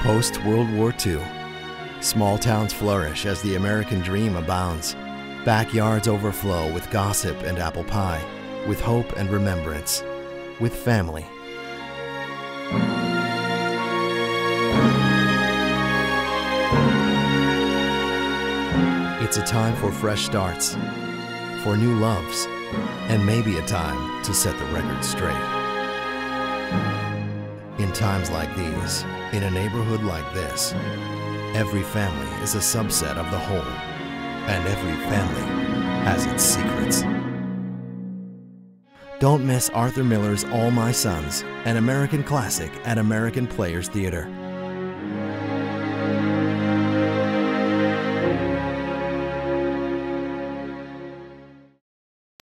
Post-World War II, small towns flourish as the American dream abounds. Backyards overflow with gossip and apple pie, with hope and remembrance, with family. It's a time for fresh starts, for new loves, and maybe a time to set the record straight. In times like these, in a neighborhood like this, every family is a subset of the whole, and every family has its secrets. Don't miss Arthur Miller's All My Sons, an American classic at American Players Theater.